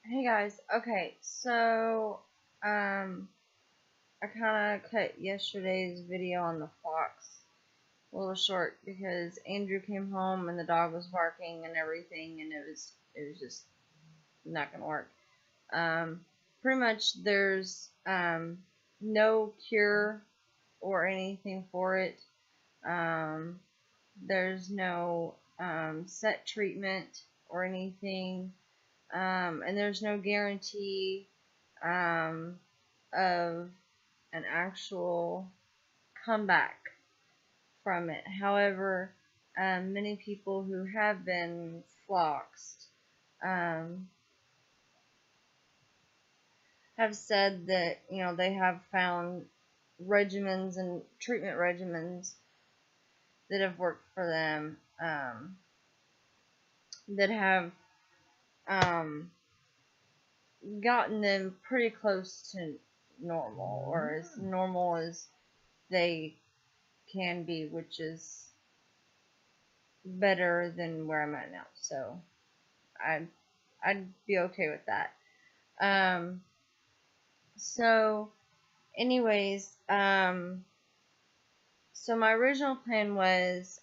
Hey guys, okay, so I kind of cut yesterday's video on the fox a little short because Andrew came home and the dog was barking and everything, and it was just not gonna work. Pretty much there's no cure or anything for it. Um, there's no set treatment or anything. And there's no guarantee um, of an actual comeback from it. However, many people who have been floxed um, have said that they have found regimens and treatment regimens that have worked for them, that have um, gotten them pretty close to normal, or as normal as they can be, which is better than where I'm at now. So I'd be okay with that. So anyways, so my original plan was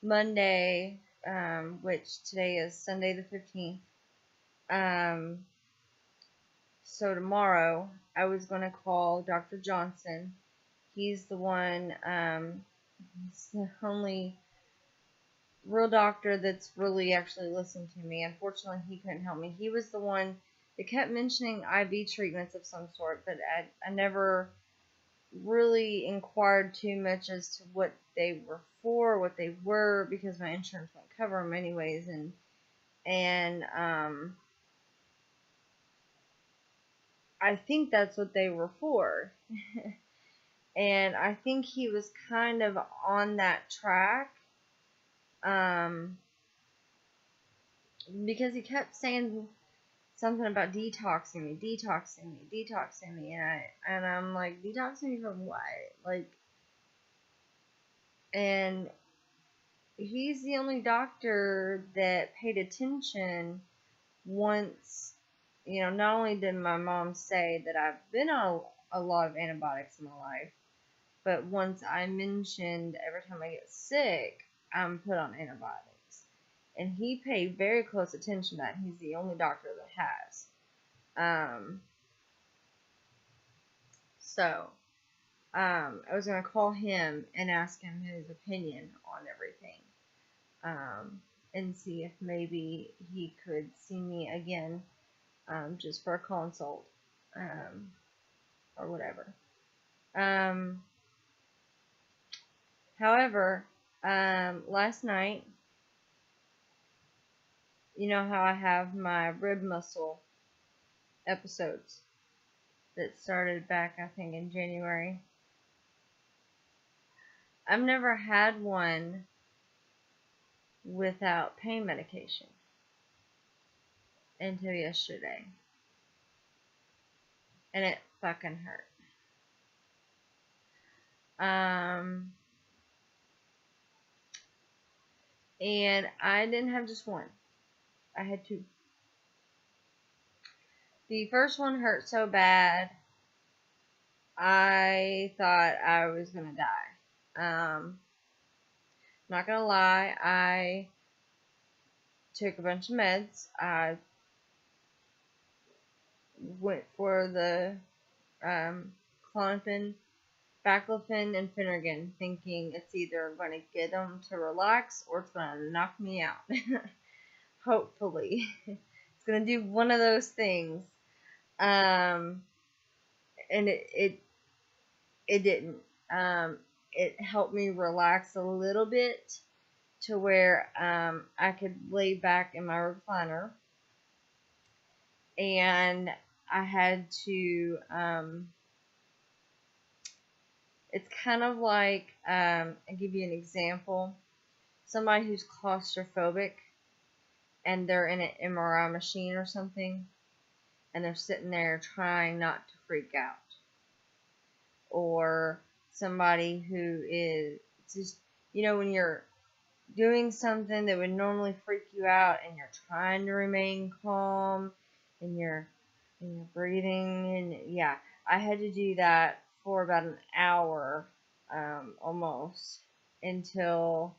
Monday, which today is Sunday the 15th. So tomorrow I was going to call Dr. Johnson. He's the one, he's the only real doctor that's really actually listened to me. Unfortunately, he couldn't help me. He was the one that kept mentioning IV treatments of some sort, but I never really inquired too much as to what they were for, what they were, because my insurance won't cover them anyways, and I think that's what they were for. And I think he was kind of on that track, because he kept saying something about detoxing me, and I'm like, detoxing me from what? Like, and he's the only doctor that paid attention once. Not only did my mom say that I've been on a lot of antibiotics in my life, but once I mentioned every time I get sick, I'm put on antibiotics. And he paid very close attention to that. He's the only doctor that has. So, I was going to call him and ask him his opinion on everything. And see if maybe he could see me again, just for a consult, or whatever. However, last night, you know how I have my rib muscle episodes that started back, I think, in January. I've never had one without pain medication until yesterday. And it fucking hurt. And I didn't have just one. I had two. The first one hurt so bad, I thought I was gonna die. Not gonna lie, I took a bunch of meds. I went for the Klonopin, baclofen, and Finnergan, thinking it's either going to get them to relax or it's going to knock me out. Hopefully. It's going to do one of those things. And it didn't. It helped me relax a little bit to where I could lay back in my recliner. And I had to, it's kind of like, I'll give you an example. Somebody who's claustrophobic and they're in an MRI machine or something, and they're sitting there trying not to freak out. Or somebody who is just, when you're doing something that would normally freak you out, and you're trying to remain calm, and you're breathing, and yeah, I had to do that for about an hour, almost, until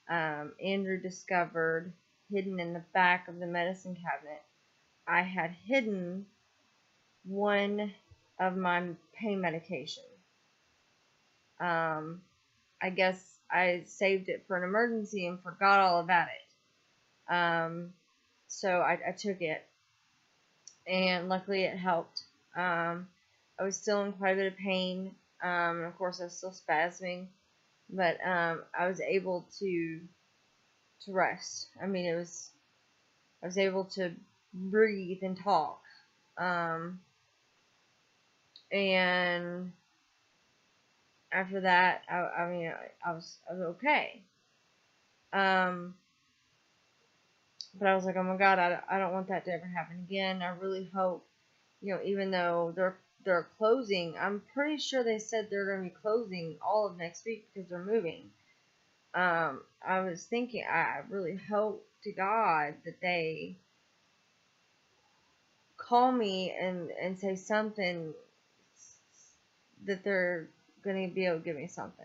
Andrew discovered, hidden in the back of the medicine cabinet, I had hidden one of my pain medication. I guess I saved it for an emergency and forgot all about it. So I took it, and luckily it helped. I was still in quite a bit of pain, and of course I was still spasming, but I was able to rest. I mean, I was able to breathe and talk, and after that, I was okay. But I was like, oh my God, I don't want that to ever happen again. I really hope, even though they're closing, I'm pretty sure they said they're going to be closing all of next week because they're moving. I was thinking, I really hope to God that they call me and say something, that they're going to be able to give me something.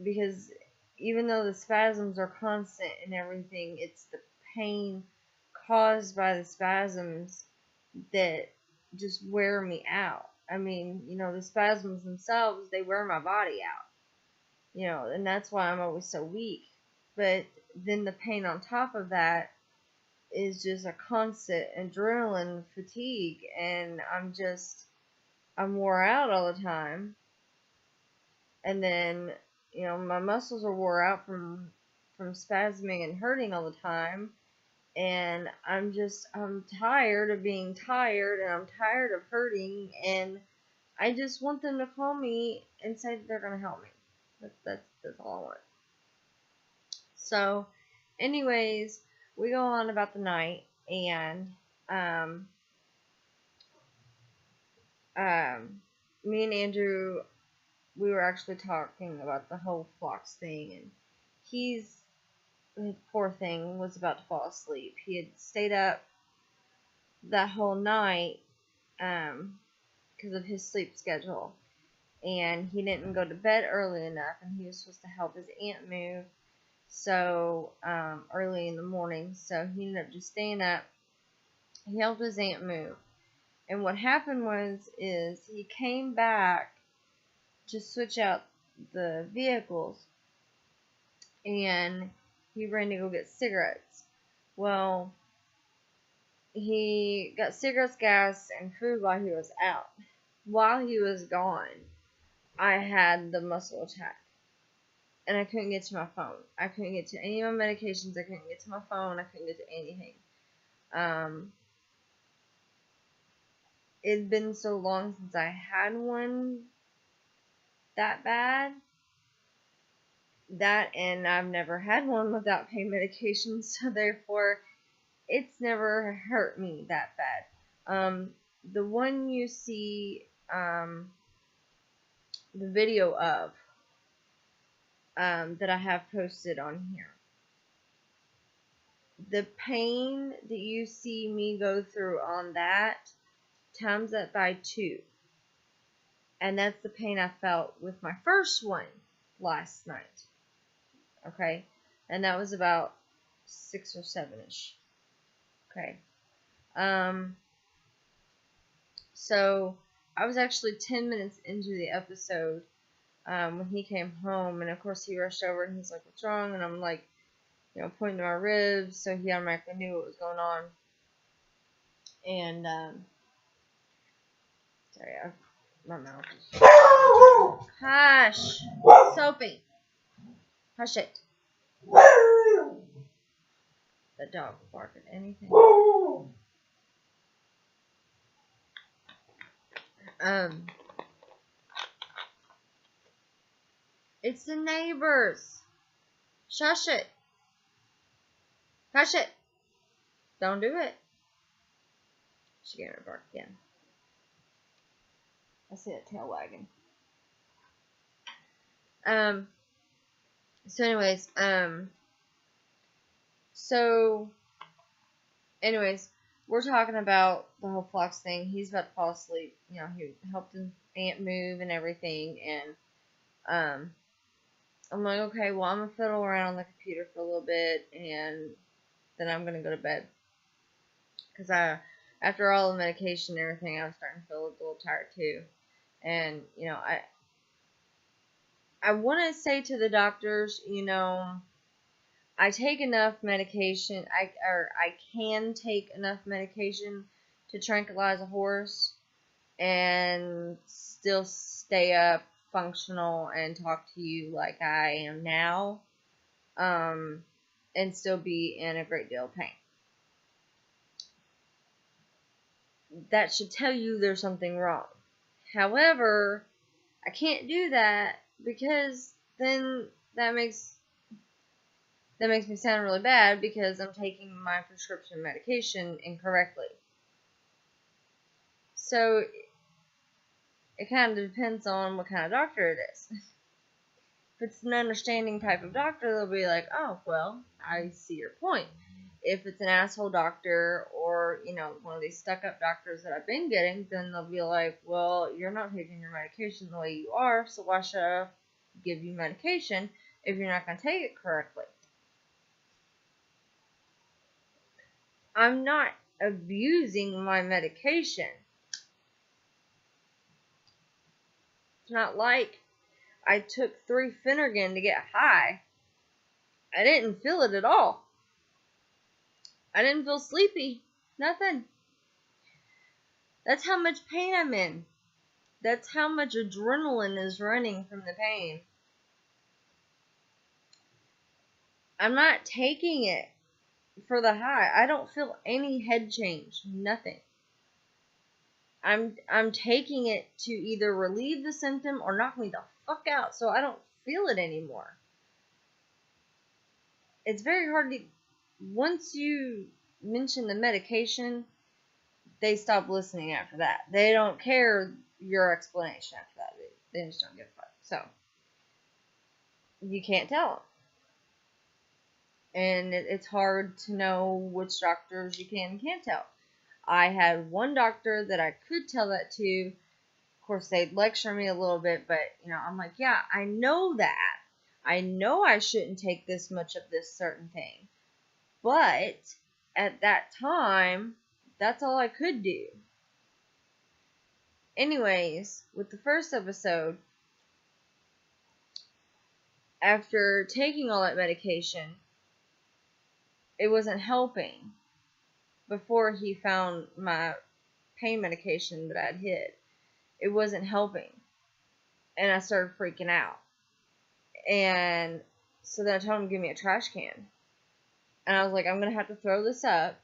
Because even though the spasms are constant and everything, it's the pain caused by the spasms that just wear me out. I mean, the spasms themselves, they wear my body out, and that's why I'm always so weak. But then the pain on top of that is just a constant adrenaline fatigue, and I'm wore out all the time. And then, my muscles are wore out from spasming and hurting all the time. And I'm tired of being tired, and I'm tired of hurting, and I just want them to call me and say that they're going to help me. That's all I want. So, anyways, we go on about the night, and me and Andrew, we were actually talking about the whole flocks thing, and his poor thing was about to fall asleep. He had stayed up that whole night because of his sleep schedule, and he didn't go to bed early enough, and he was supposed to help his aunt move so early in the morning, so he ended up just staying up. He helped his aunt move, and what happened is he came back to switch out the vehicles, and he ran to go get cigarettes. Well, he got cigarettes, gas, and food while he was out. While he was gone, I had the muscle attack, and I couldn't get to my phone. I couldn't get to any of my medications. I couldn't get to my phone. I couldn't get to anything. It'd been so long since I had one that bad. That, and I've never had one without pain medication, so therefore it's never hurt me that bad. The one you see the video of that I have posted on here, the pain that you see me go through on that, times that by 2. And that's the pain I felt with my first one last night. Okay? And that was about 6 or 7-ish. Okay. So I was actually 10 minutes into the episode when he came home, and of course he rushed over and he's like, "What's wrong?" And I'm like, pointing to my ribs, so he automatically knew what was going on. And sorry, my mouth is... Hush, Soapy, hush it. That dog will bark at anything. It's the neighbors. Shush it. Hush it. Don't do it. She gave her bark again. I see that tail wagging. Um, so anyways, so anyways, we're talking about the whole Fox thing. He's about to fall asleep. You know, he helped his aunt move and everything, and I'm like, okay, well, I'm gonna fiddle around on the computer for a little bit, and then I'm gonna go to bed. Cause after all the medication and everything, I was starting to feel a little tired too. And you know, I want to say to the doctors, you know, I take enough medication. I can take enough medication to tranquilize a horse and still stay up, functional, and talk to you like I am now, and still be in a great deal of pain. That should tell you there's something wrong. However, I can't do that because then that makes me sound really bad because I'm taking my prescription medication incorrectly. So it kind of depends on what kind of doctor it is. If it's an understanding type of doctor, they'll be like, oh, well, I see your point. If it's an asshole doctor or, you know, one of these stuck-up doctors that I've been getting, then they'll be like, well, you're not taking your medication the way you are, so why should I give you medication if you're not going to take it correctly? I'm not abusing my medication. It's not like I took 3 Finnergan to get high. I didn't feel it at all. I didn't feel sleepy. Nothing. That's how much pain I'm in. That's how much adrenaline is running from the pain. I'm not taking it for the high. I don't feel any head change. Nothing. I'm taking it to either relieve the symptom or knock me the fuck out so I don't feel it anymore. It's very hard to... Once you mention the medication, they stop listening after that. They don't care your explanation after that. They just don't give a fuck. So, you can't tell them. And it's hard to know which doctors you can and can't tell. I had one doctor that I could tell that to. Of course, they'd lecture me a little bit, but, you know, I'm like, yeah, I know that. I know I shouldn't take this much of this certain thing. But, at that time, that's all I could do. Anyways, with the first episode, after taking all that medication, it wasn't helping. Before he found my pain medication that I'd hid, it wasn't helping. And I started freaking out. And so then I told him to give me a trash can. And I was like, I'm going to have to throw this up,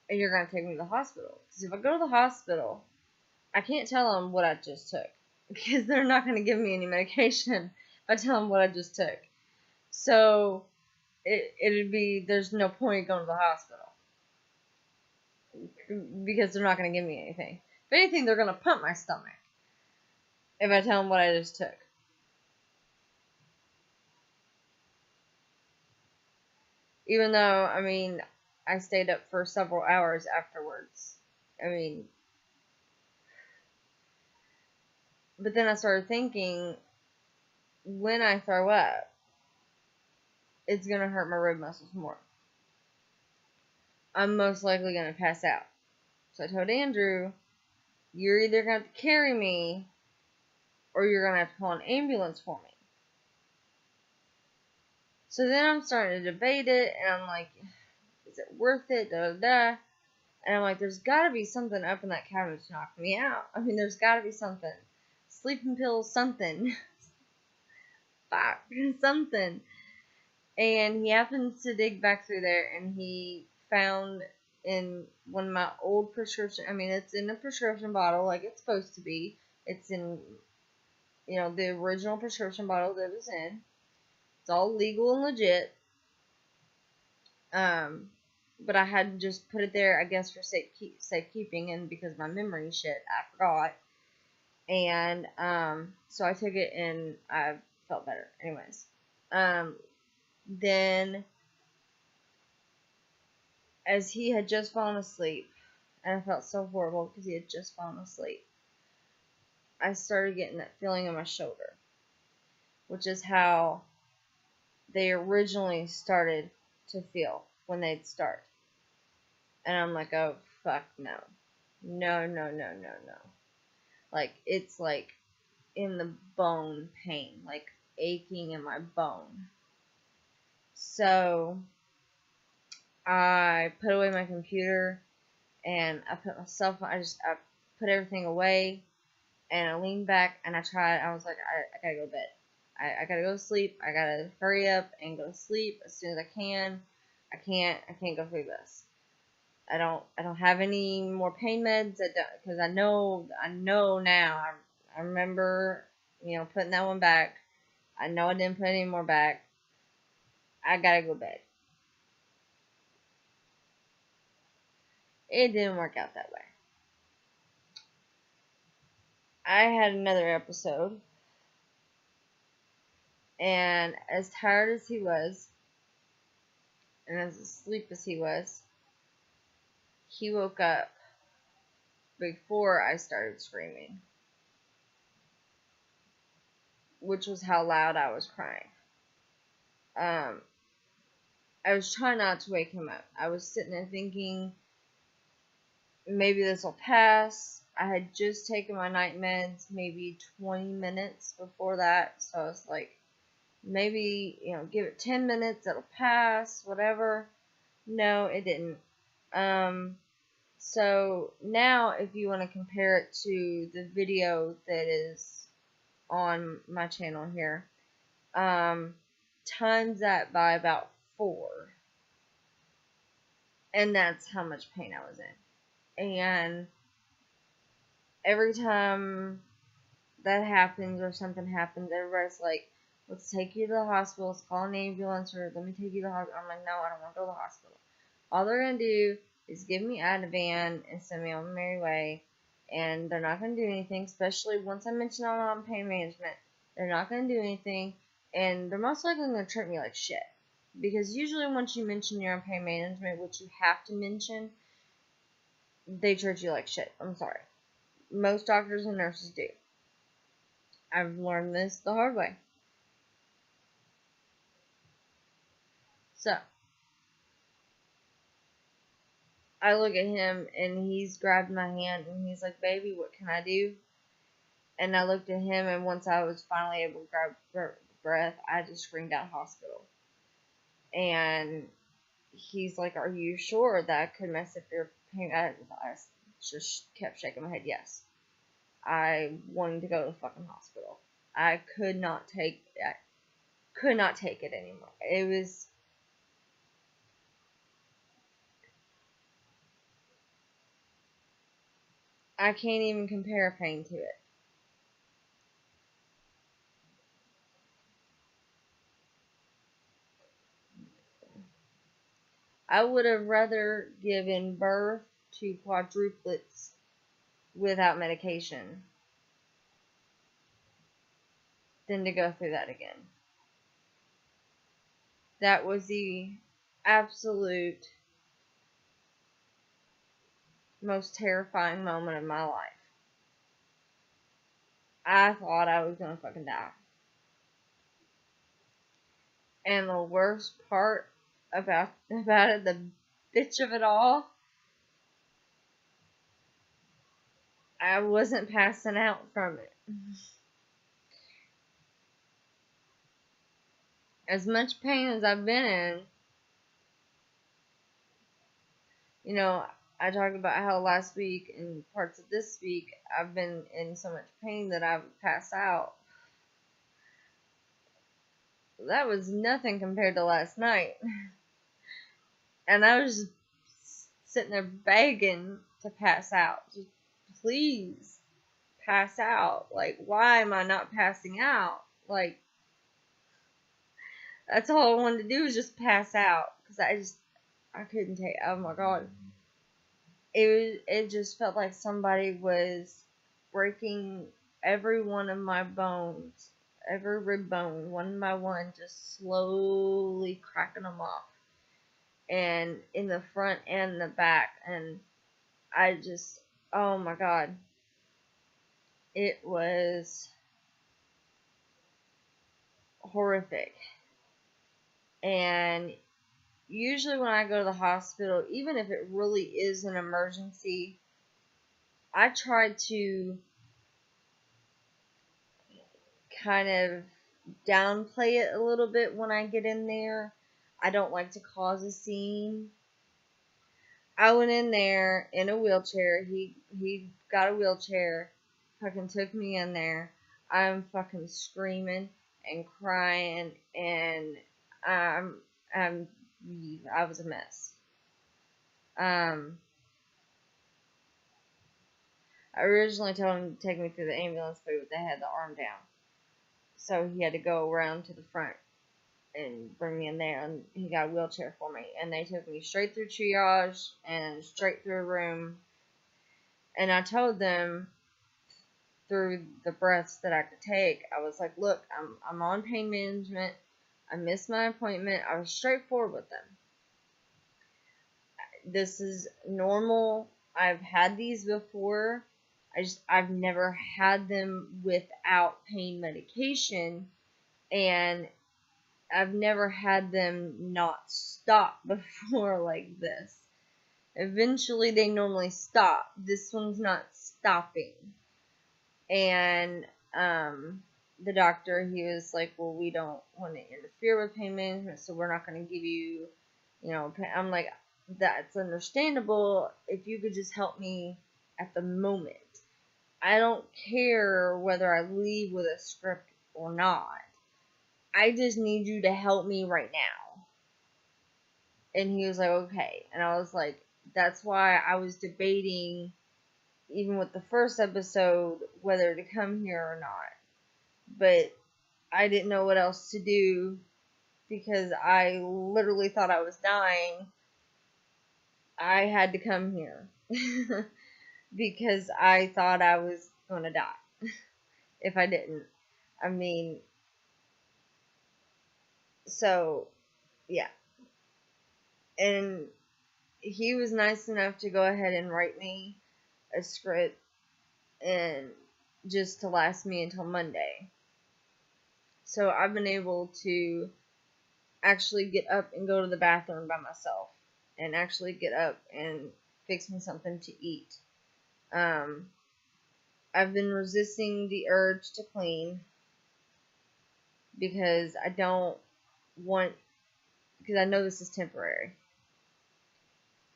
and you're going to take me to the hospital. Because if I go to the hospital, I can't tell them what I just took. Because they're not going to give me any medication if I tell them what I just took. So, it'd be, there's no point going to the hospital. Because they're not going to give me anything. If anything, they're going to pump my stomach if I tell them what I just took. Even though, I mean, I stayed up for several hours afterwards. I mean, but then I started thinking, when I throw up, it's going to hurt my rib muscles more. I'm most likely going to pass out. So I told Andrew, you're either going to have to carry me, or you're going to have to call an ambulance for me. So then I'm starting to debate it, and I'm like, is it worth it? Da da da. And I'm like, there's got to be something up in that cabinet to knock me out. I mean, there's got to be something. Sleeping pills, something. Fuck, something. And he happens to dig back through there, and he found in one of my old prescription, I mean, it's in a prescription bottle like it's supposed to be. It's in, you know, the original prescription bottle that it was in. It's all legal and legit. But I had just put it there, I guess, for safekeeping, and because my memory shit, I forgot. And, so I took it and I felt better. Anyways. Then, as he had just fallen asleep, and I felt so horrible because he had just fallen asleep, I started getting that feeling in my shoulder, which is how they originally started to feel when they'd start. And I'm like, oh, fuck no. No, no, no, no, no. Like, it's like in the bone pain, like aching in my bone. So, I put away my computer, and I put I put everything away, and I leaned back, and I was like, I gotta go to bed. I gotta go to sleep. I gotta hurry up and go to sleep as soon as I can. I can't go through this. I don't have any more pain meds because I know now. I remember, putting that one back. I know I didn't put any more back. I gotta go to bed. It didn't work out that way. I had another episode, and as tired as he was, and as asleep as he woke up before I started screaming, which was how loud I was crying. I was trying not to wake him up. I was sitting there thinking, maybe this will pass. I had just taken my night meds maybe 20 minutes before that, so I was like, maybe, give it 10 minutes, it'll pass, whatever. No, it didn't. So now if you want to compare it to the video that is on my channel here, times that by about 4. And that's how much pain I was in. And every time that happens or something happens, everybody's like, let's take you to the hospital, let's call an ambulance, or let me take you to the hospital. I'm like, no, I don't want to go to the hospital. All they're going to do is give me Ativan and send me on my merry way, and they're not going to do anything, especially once I mention I'm on pain management. They're not going to do anything, and they're most likely going to treat me like shit. Because usually once you mention you're on pain management, which you have to mention, they treat you like shit. I'm sorry. Most doctors and nurses do. I've learned this the hard way. So, I look at him, and he's grabbed my hand, and he's like, baby, what can I do? And I looked at him, and once I was finally able to grab breath, I just screamed out hospital. And he's like, are you sure that could mess up your pain? I just kept shaking my head, yes. I wanted to go to the fucking hospital. I could not take it anymore. It was... I can't even compare pain to it. I would have rather given birth to quadruplets without medication than to go through that again. That was the absolute most terrifying moment of my life. I thought I was gonna fucking die. And the worst part about it, the bitch of it all, I wasn't passing out from it. As much pain as I've been in, I talked about how last week and parts of this week I've been in so much pain that I've passed out. That was nothing compared to last night. And I was just sitting there begging to pass out. Just please pass out. Like, why am I not passing out? Like, that's all I wanted to do was just pass out. Because I couldn't take, oh my god. It just felt like somebody was breaking every one of my bones every rib bone, one by one, just slowly cracking them off. And in the front and the back. And I just, oh my God. It was horrific. And usually when I go to the hospital, even if it really is an emergency, I try to kind of downplay it a little bit when I get in there. I don't like to cause a scene. I went in there in a wheelchair. He got a wheelchair. Fucking took me in there. I'm fucking screaming and crying, and I'm I was a mess. I originally told him to take me through the ambulance, but they had the arm down, so he had to go around to the front and bring me in there, and he got a wheelchair for me, and they took me straight through triage and straight through a room, and I told them through the breaths that I could take, I was like, look, I'm on pain management, I missed my appointment. I was straightforward with them. This is normal. I've had these before. I've never had them without pain medication, and I've never had them not stop before like this. Eventually they normally stop. This one's not stopping. And the doctor, he was like, well, we don't want to interfere with pain management, so we're not going to give you, I'm like, that's understandable if you could just help me at the moment. I don't care whether I leave with a script or not. I just need you to help me right now. And he was like, okay. And I was like, that's why I was debating, even with the first episode, whether to come here or not. But I didn't know what else to do because I literally thought I was dying. I had to come here because I thought I was going to die if I didn't. I mean, so, yeah. And he was nice enough to go ahead and write me a script and just to last me until Monday. So I've been able to actually get up and go to the bathroom by myself and actually get up and fix me something to eat. I've been resisting the urge to clean because I know this is temporary.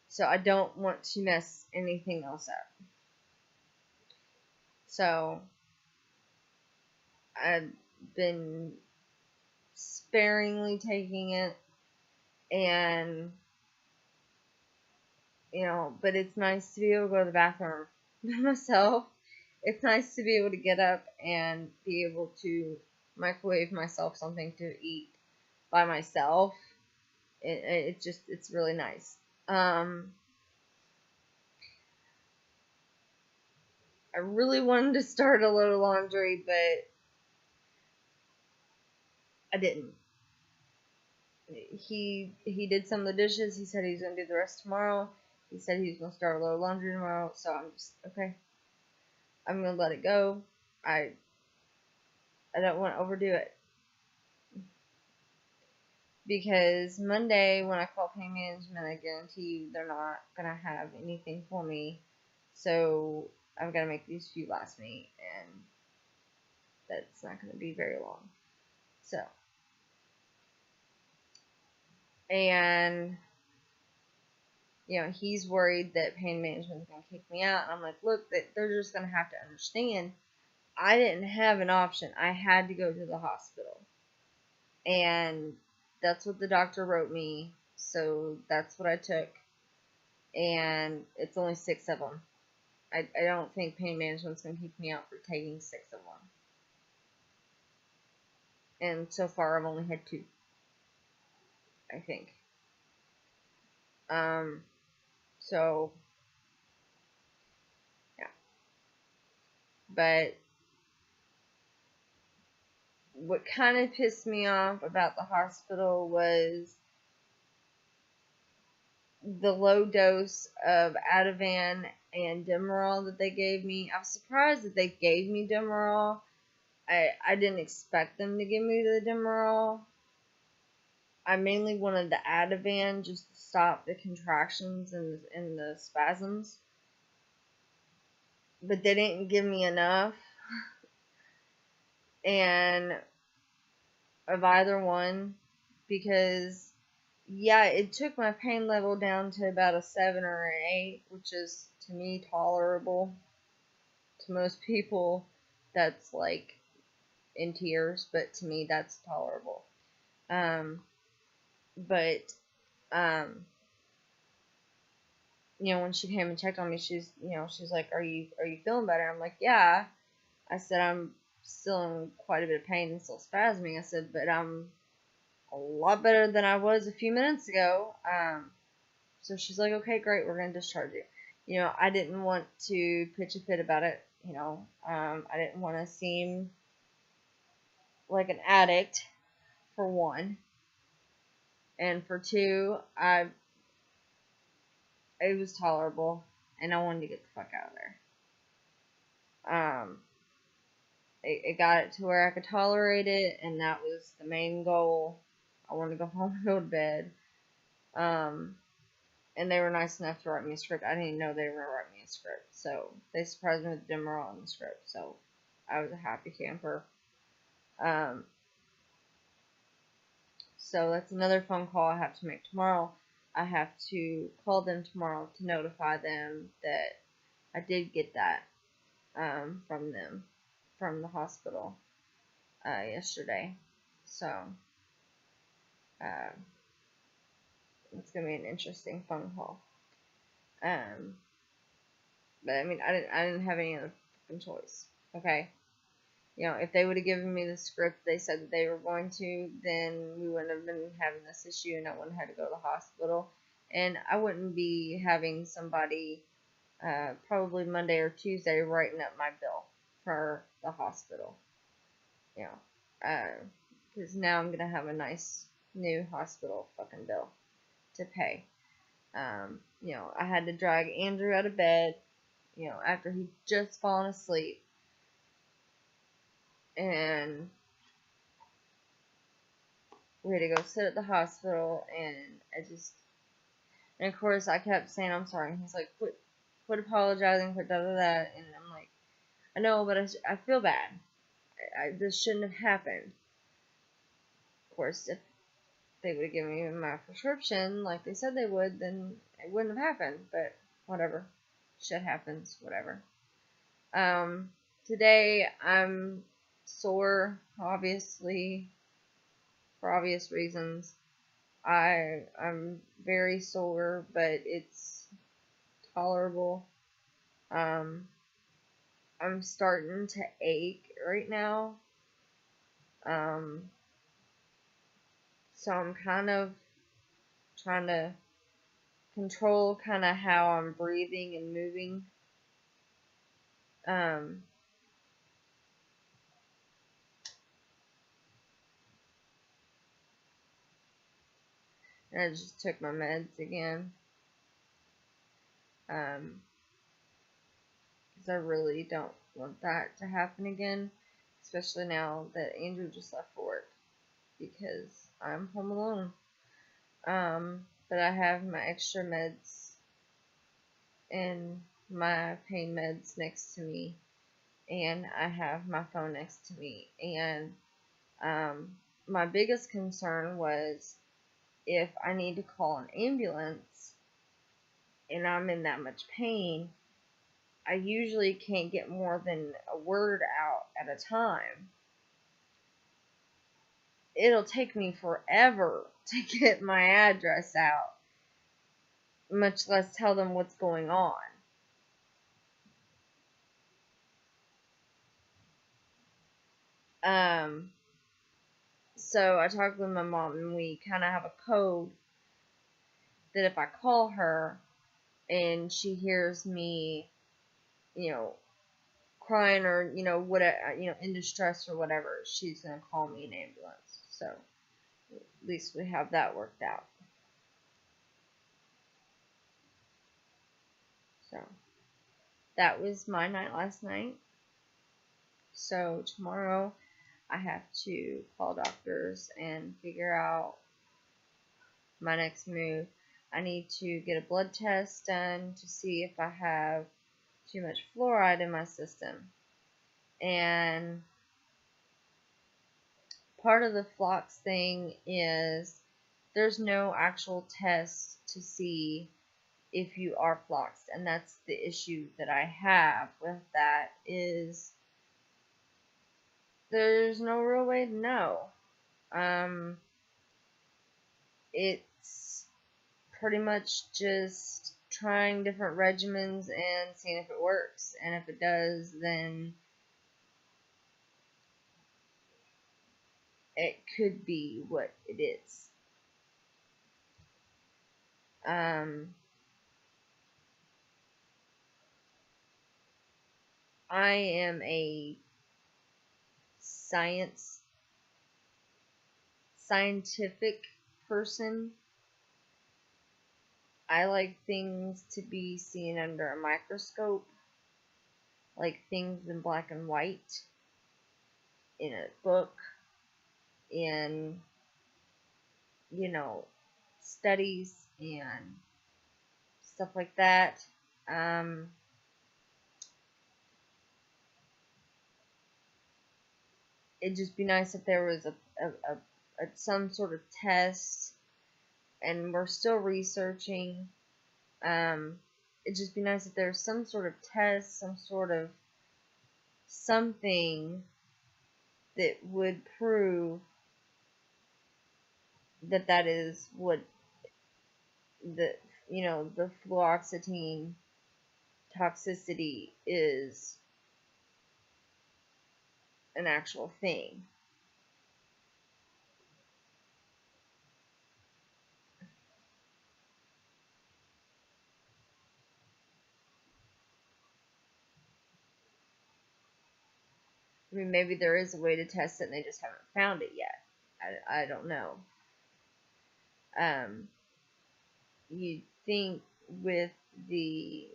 So I don't want to mess anything else up. So I've been sparingly taking it, and but it's nice to be able to go to the bathroom by myself. It's nice to be able to get up and be able to microwave myself something to eat by myself. It's really nice. I really wanted to start a load of laundry, but I didn't. He did some of the dishes. He said he's going to do the rest tomorrow. He said he's going to start a load of laundry tomorrow. So I'm just, okay. I'm going to let it go. I don't want to overdo it. Because Monday, when I call pain management, I guarantee you they're not going to have anything for me. So I've got to make these few last me. And that's not going to be very long. So. And, he's worried that pain management is going to kick me out. And I'm like, look, they're just going to have to understand. I didn't have an option. I had to go to the hospital. And that's what the doctor wrote me. So that's what I took. And it's only 6 of them. I don't think pain management's going to kick me out for taking 6 of them. And so far I've only had 2. I think. So, yeah. But what kind of pissed me off about the hospital was the low dose of Ativan and Demerol that they gave me. I was surprised that they gave me Demerol. I didn't expect them to give me the Demerol. I mainly wanted the Ativan just to stop the contractions and the spasms. But they didn't give me enough. And of either one, because yeah, it took my pain level down to about a 7 or an 8, which is to me tolerable. To most people, that's like in tears, but to me, that's tolerable. But you know, when she came and checked on me, she's like, "Are you feeling better?" I'm like, "Yeah." I said, "I'm still in quite a bit of pain and still spasming." I said, "But I'm a lot better than I was a few minutes ago." So she's like, "Okay, great, we're gonna discharge you." You know, I didn't want to pitch a fit about it. You know, I didn't want to seem like an addict, for one, and for two, it was tolerable, and I wanted to get the fuck out of there. It got it to where I could tolerate it, and that was the main goal. I wanted to go home and go to bed. And they were nice enough to write me a script. I didn't even know they were going to write me a script. So they surprised me with Demerol in the script. So I was a happy camper. So that's another phone call I have to make tomorrow. I have to call them tomorrow to notify them that I did get that from them, from the hospital yesterday. So it's gonna be an interesting phone call. But I mean, I didn't have any other fucking choice. Okay, you know, if they would have given me the script they said that they were going to, then we wouldn't have been having this issue, and I wouldn't have had to go to the hospital, and I wouldn't be having somebody probably Monday or Tuesday writing up my bill for the hospital. You know, because now I'm gonna have a nice new hospital fucking bill to pay. You know, I had to drag Andrew out of bed, you know, after he'd just fallen asleep. And we had to go sit at the hospital, and and of course I kept saying, "I'm sorry." And he's like, quit apologizing, quit da da da. And I'm like, I know, but I feel bad. This shouldn't have happened. Of course, if they would have given me my prescription like they said they would, then it wouldn't have happened. But whatever. Shit happens. Whatever. Today I'm sore, obviously, for obvious reasons. I'm very sore, but it's tolerable. I'm starting to ache right now. So I'm kind of trying to control kind of how I'm breathing and moving. And I just took my meds again. Because I really don't want that to happen again. Especially now that Andrew just left for work. Because I'm home alone. But I have my extra meds and my pain meds next to me. And I have my phone next to me. And my biggest concern was if I need to call an ambulance and I'm in that much pain, I usually can't get more than a word out at a time. It'll take me forever to get my address out, much less tell them what's going on. So I talked with my mom, and we kind of have a code that if I call her and she hears me, you know, crying or, whatever, in distress or whatever, she's going to call me an ambulance. So at least we have that worked out. So that was my night last night. So tomorrow I have to call doctors and figure out my next move. I need to get a blood test done to see if I have too much fluoride in my system. And part of the flocks thing is there's no actual test to see if you are floxed, and that's the issue that I have with that, is there's no real way to know. It's pretty much just trying different regimens and seeing if it works, and if it does, then it could be what it is. I am a scientific person. I like things to be seen under a microscope, like things in black and white, in a book, in, studies and stuff like that. It'd just be nice if there was some sort of test, and we're still researching. It'd just be nice if there was some sort of test, some sort of something that would prove that is what the fluoxetine toxicity is an actual thing. I mean, maybe there is a way to test it and they just haven't found it yet. I don't know. You'd think with the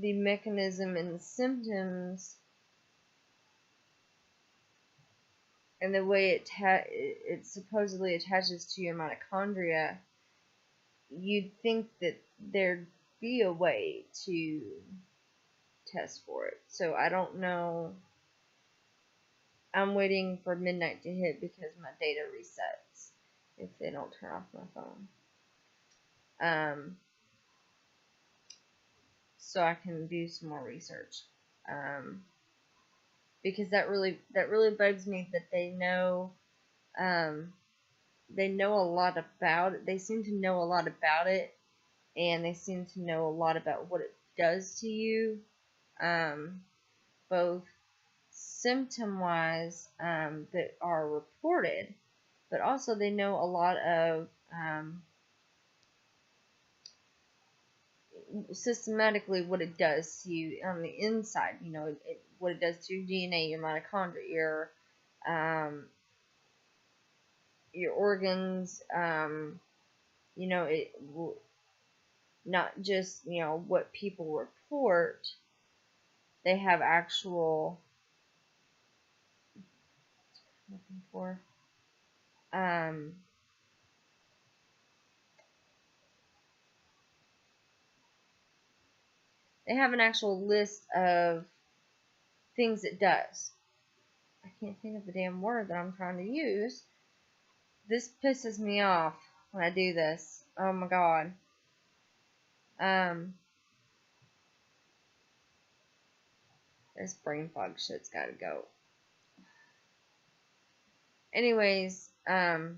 mechanism and the symptoms and the way it supposedly attaches to your mitochondria, you'd think that there'd be a way to test for it. So I don't know. I'm waiting for midnight to hit because my data resets if they don't turn off my phone. So I can do some more research. Because that really bugs me that they know a lot about it. They seem to know a lot about it, and they seem to know a lot about what it does to you, both symptom-wise, that are reported, but also they know a lot of systematically what it does to you on the inside. What it does to your DNA, your mitochondria, your organs. It not just what people report. They have actual looking for they have an actual list of things it does. I can't think of the damn word that I'm trying to use. This pisses me off when I do this. Oh my god. This brain fog shit's gotta go. Anyways, I've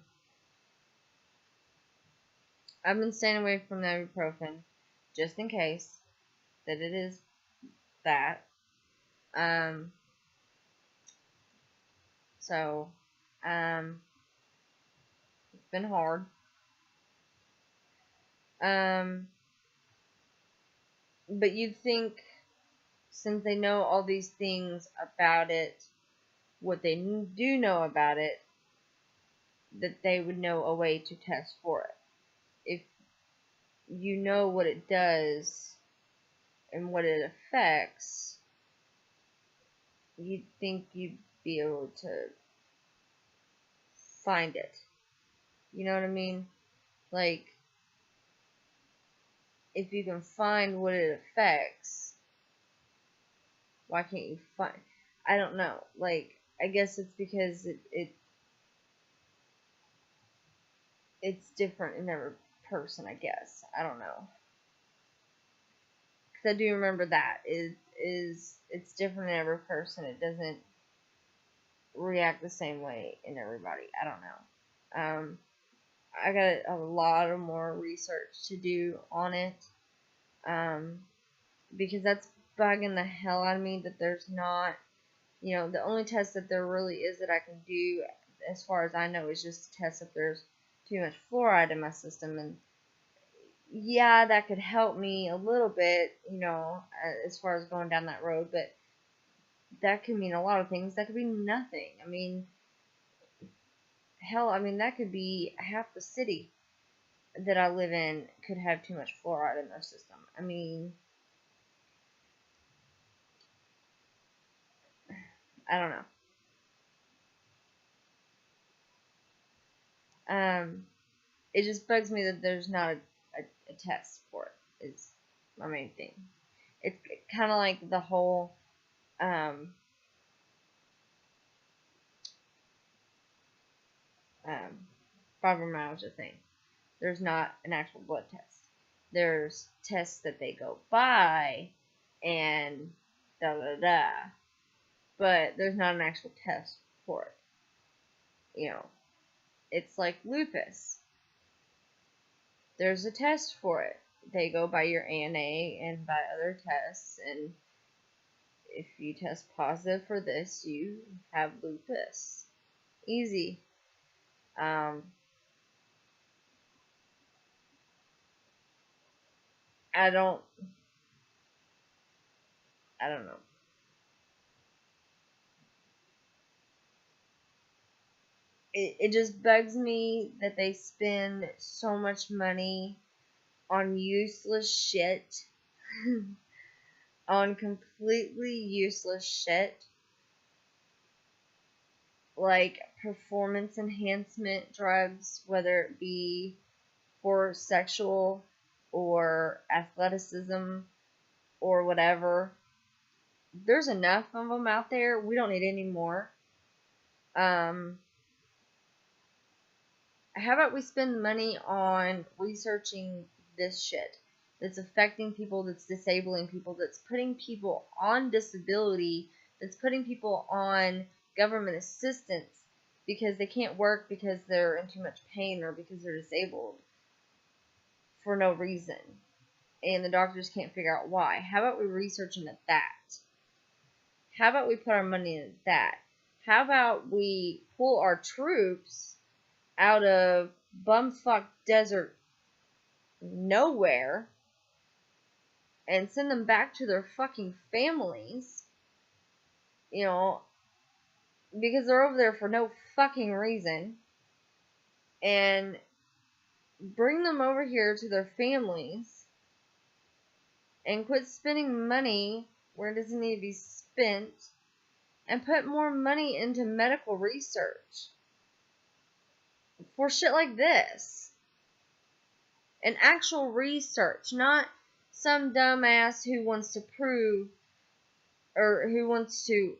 been staying away from the ibuprofen just in case that it is that. So, it's been hard. But you'd think, since they know all these things about it, what they do know about it, that they would know a way to test for it. If you know what it does and what it affects, you'd think you'd be able to find it. You know what I mean? Like, if you can find what it affects, why can't you find? I don't know. Like, I guess it's because it's different in every person, I guess. I don't know. Because I do remember that it's different in every person. It doesn't react the same way in everybody. I don't know. I got a lot of more research to do on it. Because that's bugging the hell out of me that there's not, the only test that there really is that I can do, as far as I know, is just to test if there's too much fluoride in my system. And yeah, that could help me a little bit, as far as going down that road, but that could mean a lot of things. That could be nothing. I mean, hell, that could be half the city that I live in could have too much fluoride in their system. I mean, I don't know. It just bugs me that there's not a test for it, is my main thing. It's kind of like the whole um, fibromyalgia thing. There's not an actual blood test. There's tests that they go by and da da da, but there's not an actual test for it. It's like lupus. There's a test for it. They go by your ANA and by other tests, and if you test positive for this, you have lupus. Easy. I don't know. It just bugs me that they spend so much money on useless shit, on completely useless shit, like performance enhancement drugs, whether it be for sexual or athleticism or whatever. There's enough of them out there. We don't need any more. How about we spend money on researching this shit that's affecting people, that's disabling people, that's putting people on disability, that's putting people on government assistance because they can't work because they're in too much pain or because they're disabled for no reason, and the doctors can't figure out why. How about we research into that? How about we put our money into that? How about we pull our troops out of bumfuck desert nowhere and send them back to their fucking families, because they're over there for no fucking reason, and bring them over here to their families and quit spending money where it doesn't need to be spent and put more money into medical research for shit like this. An actual research, not some dumbass who wants to prove or who wants to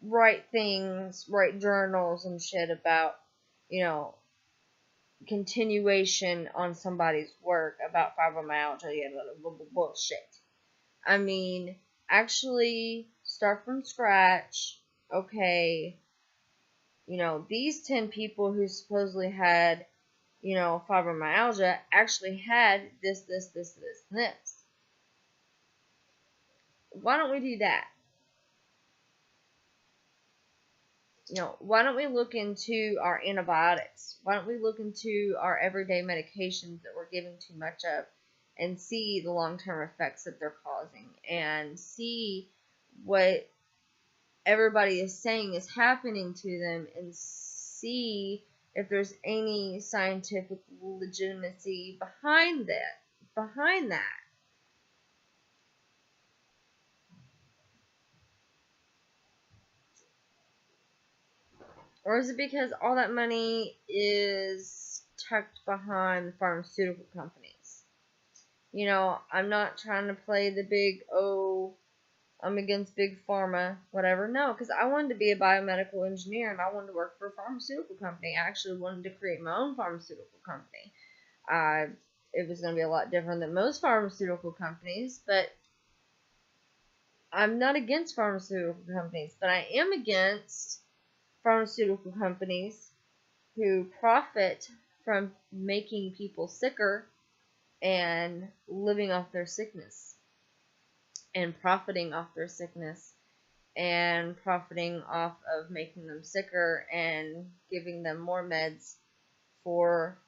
write journals and shit about, continuation on somebody's work about fibromyalgia, bullshit. Actually start from scratch. Okay, these 10 people who supposedly had, fibromyalgia actually had this, and this. Why don't we do that? Why don't we look into our antibiotics? Why don't we look into our everyday medications that we're giving too much of and see the long-term effects that they're causing, and see what everybody is saying is happening to them, and see if there's any scientific legitimacy behind that. Or is it because all that money is tucked behind the pharmaceutical companies? You know, I'm not trying to play the big, oh, I'm against big pharma, whatever. No, because I wanted to be a biomedical engineer and I wanted to work for a pharmaceutical company. I actually wanted to create my own pharmaceutical company. It was going to be a lot different than most pharmaceutical companies, but I'm not against pharmaceutical companies, but I am against pharmaceutical companies who profit from making people sicker and living off their sickness and profiting off their sickness and profiting off of making them sicker and giving them more meds for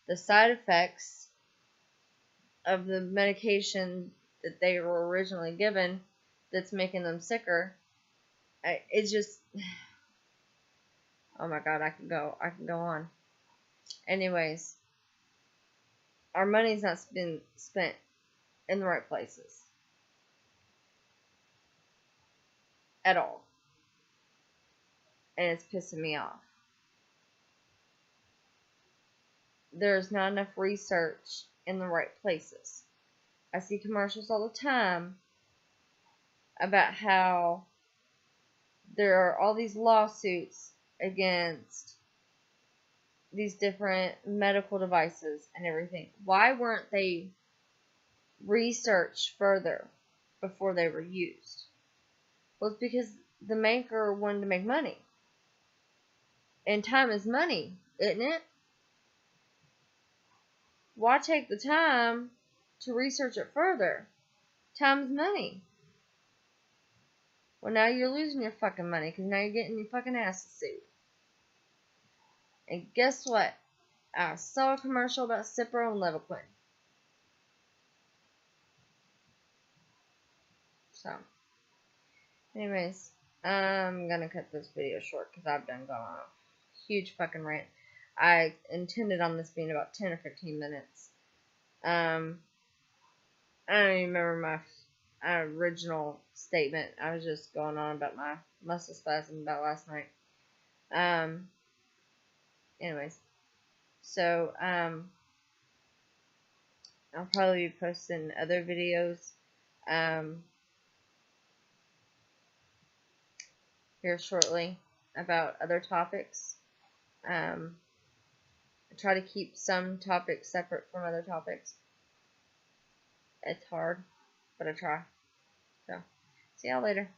the side effects of the medication that they were originally given that's making them sicker. It's just, oh my God, I can go on. Anyways, our money's not been spent in the right places at all, and it's pissing me off. There's not enough research in the right places. I see commercials all the time about how there are all these lawsuits against these different medical devices and everything. Why weren't they researched further before they were used? Well, it's because the maker wanted to make money. And time is money, isn't it? Why take the time to research it further? Time is money. Well, now you're losing your fucking money because now you're getting your fucking ass sued. And guess what? I saw a commercial about Cipro and Levaquin. So, anyways, I'm gonna cut this video short because I've done gone on a huge fucking rant. I intended on this being about 10 or 15 minutes. I don't even remember my original statement. I was just going on about my muscle spasm about last night. Anyways, so I'll probably be posting other videos here shortly about other topics. I try to keep some topics separate from other topics. It's hard, but I try. So, see y'all later.